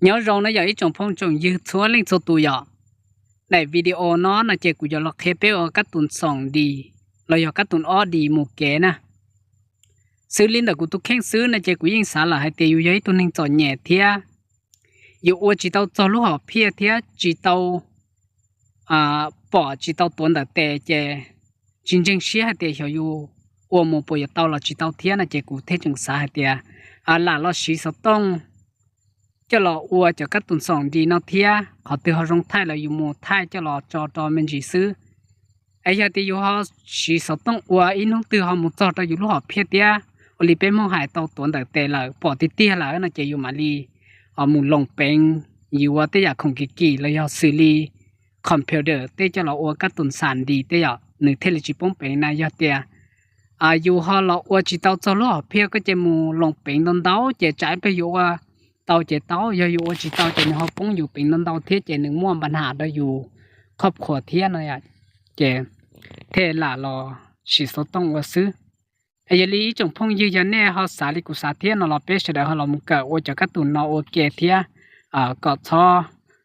nhớ rồi nó giờ ít trong phong trong dư chúa lên số tụi giờ này video nó là chỉ của giờ lọc khép ở các tuần sòng đi rồi giờ các tuần ó đi một kế nè xử lý được của tụi khen xử là chỉ của những xã là hay tiêu giấy tụi nên chọn nhẹ thia dù ở chỉ tao cho lúc họ phía thia chỉ tao bỏ chỉ tao tuần đã tệ chè chính chính xí hay tệ hiểu dù ở một buổi tao là chỉ tao thia là chỉ của thế chẳng xã hay tệ là lo xí sao tông cho lọ ua cho các tuần sòng đi nó thia họ từ họ rong thai là dùng một thai cho lọ cho mình chỉ xứ ấy giờ thì họ chỉ sáu tông ua in không từ họ một cho dùng lúc họ phía tia ở里边mong hải tàu tuần đặc tệ là bỏ tia là nó chỉ dùng mà đi họ muốn lồng bềnอยู่ว่าแต่อยากของกี่แล้วอยากxử lý computer แต่จะเราว่าการตุนสารดีแต่อยากหนึ่งเทเลจิปงเป็นนะอยากแต่อยู่họเราว่าจิตเอาจะล้อเพียก็จะมูลงเป็นตอนเต้าจะจ่ายไปอยู่ว่าเต้าจะเต้าอยู่ว่าจิตเต้าจะเขาปงอยู่เป็นตอนเต้าเทียจะหนึ่งม่วงปัญหาได้อยู่ครอบครัวเทียนะอยากจะเทละรอสิสต้องว่าซื้อไอ้ยลีจงพงยืนยันแน่เขาสาลิกุสาเทียนเราเปเสด็จเขาเรามุกเกอว่าจะการตุนเราโอเคเทียก็ชอ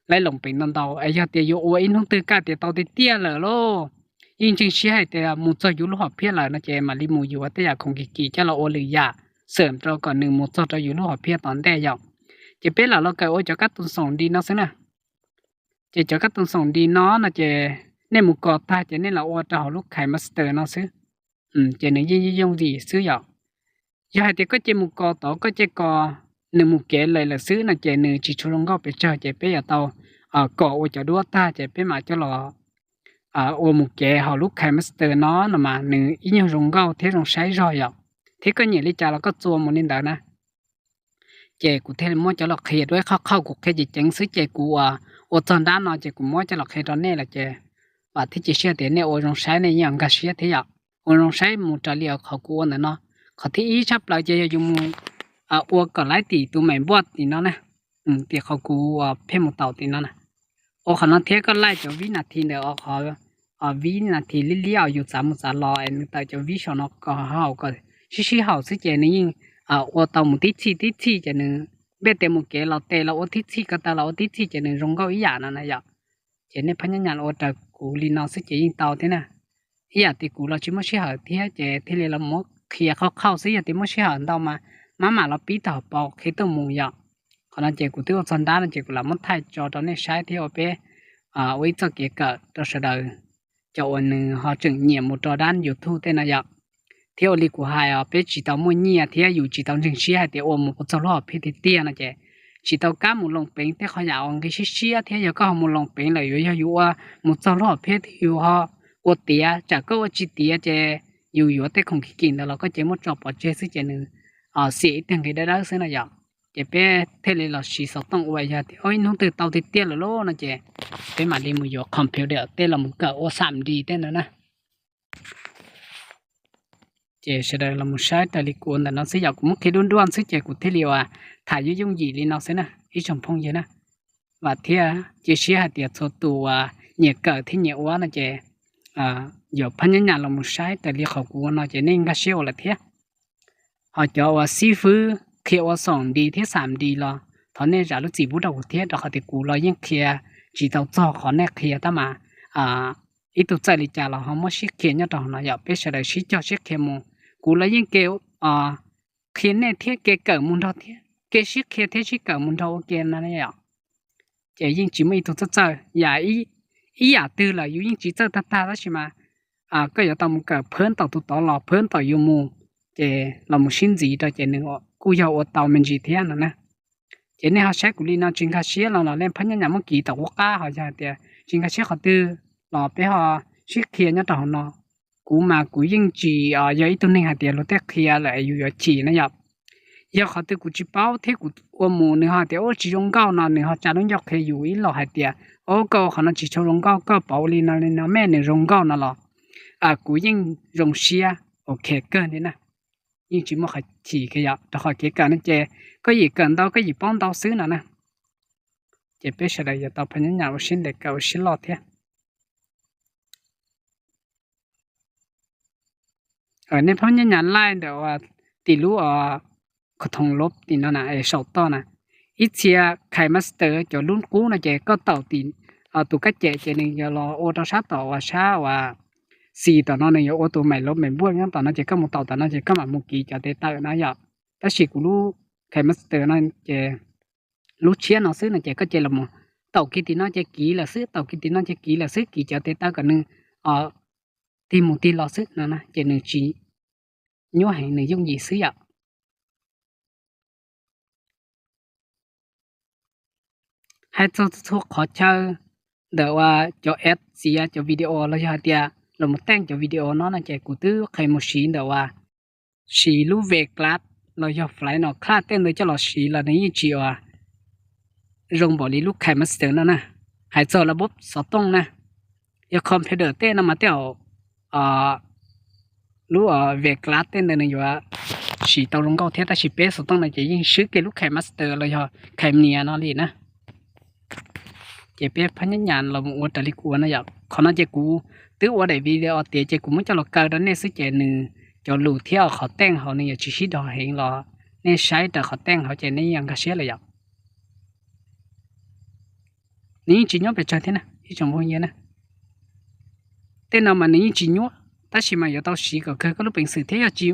ไล่ลงเป็นตอนเต้าไอ้ยาเตียอยู่ว่าอินห้องตื่นกาเตียเต้าเตี้ยเลยโลยิ่งจึงเชื่อให้แต่มูจะอยู่ลูกหอบเพี้ยเลยนะเจมาลิมูอยู่ว่าแต่อยากคงกี่จะเราโอหรือยาเสริมเราก่อนหนึ่งมูจะอยู่ลูกหอบเพี้ยตอนแต่ยาวจะเป็นเราเกิดว่าจะกัดตุนส่งดีเนาะสินะจะกัดตุนส่งดีเนาะนะเจในหมู่เกาะใต้จะเนี่ยเราว่าจะเอาลูกไข่มาสเตอร์เนาะซื้อจะหนึ่งยิ่งดีซื้อยาวอยากให้แต่ก็เจหมู่เกาะต่อก็เจก่อหนึ่งหมู่เกลเลยละซื้อนะเจหนึ่งจิชุลงก็ไปเจอเจเป็นอย่างเตาเกาะว่าจะดูว่าใต้เจเป็นมาจะรอโอมุกแกเขาลูกไข่มาสเตอร์เนาะมาหนึ่งอีอย่างรงเก้าเทรงใช้รอยอ่ะเทก็เนี่ยลิจ่าเราก็ตัวมันนี่เด้อนะเจกูเทมั่วจะหลอกเขยด้วยเข้ากูแค่จิจังซื้อเจกูอดตอนด้านนอนเจกูมั่วจะหลอกเขยตอนนี้แหละเจว่าที่จะเชื่อเดี๋ยวเนี่ยโอรงใช้ในอย่างก็เชื่อที่อยากโอรงใช้มูจะเลี้ยวเขากูนั่นเนาะเขาที่อีชับเราจะอยู่มูอวกก็ไล่ตีตัวใหม่บวชตีเนาะนะเดี๋ยวเขากูเพ่มูเต่าตีเนาะนะโอขนาดเทก็ไล่จะวินาทีเดียวเขาวินาทีเลี้ยวอยู่3 รอแต่จะวิชอนก็เฮาก็ชี้เฮาสิเจนี่ยิ่งว่าตอมุติที่จะนึงเบเตมุเกเราเตเราที่ก็ตาเราที่จะนึงรงก็อีหยานั่นนะอยากเจนี่พญานโอตะกูลีนอสิเจยิ่งเตาที่น่ะอีหยาติกูเราชิมชี้เฮาที่เจที่เราหมกเคลียเข้าสิอยาติมชี้เฮาเตามาเราปีต่อปอกเคตัวมูอยากขณะเจกูที่ว่าสันดานเจกูเรามันไทยจอตอนนี้ใช้ที่เอาไปไว้จะเกี่ยวกับตัวเสดcho anh họ chừng nhiều một trò đanอยู่thu tên là vậy theo lịch của hai bé chỉ tao mua nhiều thìอยู่chỉ tao chừng xí hai thì ôm một chỗ lọ phía tiền là chứ chỉ tao cá một lồng bánh thì họ giàu cái xí thì giờ có một lồng bánh làอยู่một chỗ lọ phía thì họ ở tiền chả có chỉ tiền chứอยู่แต่ของกินแล้วเราก็จะmột chỗ bỏ chơi xí chứ nữa xí tiền cái đó xí là vậy chứ bé thế là xí sáu tông vậy thì ôi nó từ tao thì tiền là lô nè chứ bé mà đi mua vô computer tên là một cái ô sắm đi tên nữa nè chứ sẽ đây là một sai tại lý cuốn là nó sẽ dọc một cái đoan sức chứ của thế liệu thải dưới dung gì đi nó sẽ nè ít trong phong vậy nè và thế chứ sẽ hạt tiền số tù nhiệt cỡ thế nhiệt quá nè chứ giờ phân nhân là một sai tại lý khẩu của nó chứ nên cái siêu là thế họ cho sư phụ khi ở sòng đi thế sắm đi lo thằng này giả lúc chỉ bút đầu thế đó họ thì cú lo những kia chỉ tao cho họ này kia ta mà ít tụi chạy đi trả là họ mới xích kia nhá đó nó giờ bây giờ là xích cho xích kia mu cú lo những kêu khi này thế cái cỡ muốn đâu thế cái xích kia thế xích cỡ muốn đâu kia nó này ạ chỉ những chỉ mấy tụi chạy giả ý giả tư là những chỉ chạy ta đó chứ mà cái giờ tao muốn cỡ phơn tao tụi tao lo phơn tao yêu mu chỉ là một xin gì đó chỉ nữaกูอยากอดเตามันจีเทียนนะเจนี่เขาใช้กุลีน่าจิงคาเชียเราเล่นพันยังมันกี่ตัวก้าเขาจะเดียจิงคาเชียเขาตื้อหล่อไปเขาชิคเคียนเนี่ยต่อเนาะกูมากูยิ่งจียังอีตัวนึงหาเดียเราแต่เคียเลยอยู่อย่างจีนะยับยังเขาตื้อกูจีเป้าเทกูว่าหมูเนี่ยหาเดียโอ้จีรงเก้าเนาะเนี่ยเขาจะต้องยกเคยอยู่อีหล่อหาเดียโอ้ก็เขาน่าจีชรงเก้าก็เป้าลีน่ะเนี่ยแม่เนี่ยรงเก้าน่ะหรอกูยิ่งรงเชียโอเคเกินนี่นะยิ่งจีมันขายจีขยับแต่ขอเกี่ยวกันนั่นเจก็ยิ่งเกินเตาก็ยิ่งป้องเตาซื้อน่ะนะเจเป็นอะไรอย่าเตาพนันยาวชิ้นเด็กเก่าชิ้นหลอดเถอะในพนันยาวไล่เดี๋ยวตีรู้ขทงลบตีนั่นน่ะไอ้สอบต้อน่ะ อีเชียไข่มาสเตอร์จะรุ่นกู้นะเจก็เต่าตีนตัวก็เจนึงจะรอโอตชาต่อว่าชาว่า4ต่อนั้นเนี่ยโอตัวใหม่ลบใหม่บ้วนงั้นตอนนั้นเจก็หมดเต่าตอนนั้นเจก็มามุกีจะเตต้านะอย่าแต่สิกูรู้ไข่มาสเตอร์นั่นเจรู้เชียนเอาซื้อนะเจก็เจละมั้งเต่าคิดตีน่าเจกี่ละซื้อเต่าคิดตีน่าเจกี่ละซื้อกี่จะเตต้ากันนึงที่มุตีรอซื้อนะเจนึงจียัวให้นึงยุ่งยี่ซื้ออ่ะให้ทุกขอเชิญเดี๋ยวว่าจะแอดเสียจะวิดีโอแล้วจะเดียเรามาแต่งจะวิดีโอน้องนะเจกูตื้อใครมาชีเดี๋ยวว่าชีรู้เวกลัดเราจะไฟล์เนาะคลาดเต้นเลยจะเราชีละนี้จีว่ารงบอลีลูกไข่มาสเตอร์นั่นนะหายเจอระบบสอดตรงนะอย่าคอมพิวเตอร์เต้นนะมาเต้ารู้เวกลัดเต้นเลยอยู่ว่าชีเตาลงก็เทสแต่ชีเป๊ะสอดตรงนะจะยิ่งซื้อเกลูกไข่มาสเตอร์เราจะไข่เนียนอลีนะเจ็บเพันยันเราอวดตะลิกูนะอยากขอน่าเจกูตื้อว่าได้วิดีโอเตะเจกูมันจะหลอกเกิดเนี่ยซื้อเจนึงจะหลุดเที่ยวเขาแต่งเขาเนี่ยชิชิดอเห็นรอเนี่ยใช้แต่เขาแต่งเขาเจนี่ยังกระเสียเลยอยากนี่จีนยอไปเจอที่นะที่จงพงเยนะแต่เรามันนี่จีนยอแต่ชิมาอยู่到洗个可个路本事天要จี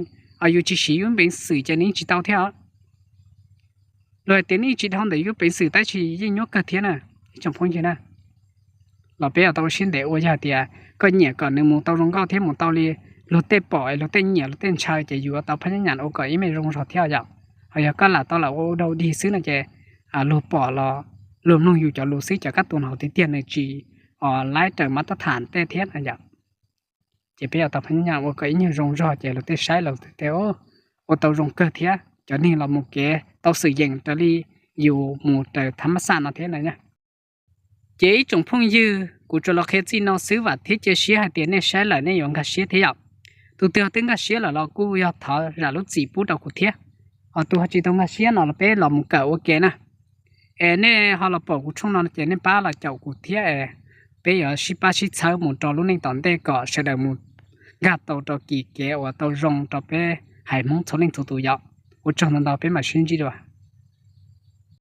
อยู่จี洗用本事จะนี่จี到跳เลยแต่นี่จีทำได้อยู่เป็นสื่อแต่ชียิ่งยกกระเทียนน่ะจงพงเยนะเราไปเอาตัวชิ้นเดียวจะเดียก็เหนียก่อนหนึ่งหมูตัวลงก็เทียมหมูตัวเลยรถเตะปล่อยรถเตะเหนียรถเตะชายจะอยู่ตัวพนักงานโอ้ก็ยังไม่ลงรถเที่ยวอย่างเอาอย่างก็หล่ะตัวเราเราดีซื้อนะเจรถปล่อยรอรวมลงอยู่จะรู้ซื้อจากกัตัวเราเตี้ยในจีไล่จากมาตรฐานเตะเทียนอะไรอย่างจะไปเอาตัวพนักงานโอ้ก็ยังลงรถเจรถเตะใช้เราเตะโอ้ตัวลงเกิดเทียจะนี่เราหมูเก๋ตัวสื่อเย็นตัวรีอยู่หมู่แต่ธรรมศาสตร์นั่นเท่านั้นเนี่ยเจ๊จงพงยือกูจะลองแค่จีนเอาซื้อว่าที่จะเสียให้เตียนเนี่ยใช้เลยเนี่ยยงกับเสียเทียบตัวเตียวตึงกับเสียแล้วเรากูอยากถอยเราลุจีปูดเอากูเทียตัวจีตรงกับเสียเราไปเราหมู่เก่าโอเคนะเนี่ยเราบอกกูช่วงนั้นเจเนี่ยป้าเราเจ้ากูเทียไป18 16หมู่จอรุ่นนี้ตอนเด็กก็เสด็จหมู่กัดตัวกี่แก่ว่าตัวรงตัวไปหายมุ่งชนเล่นตัวๆกูจงนั้นเราไปมาชื่นจีด้วย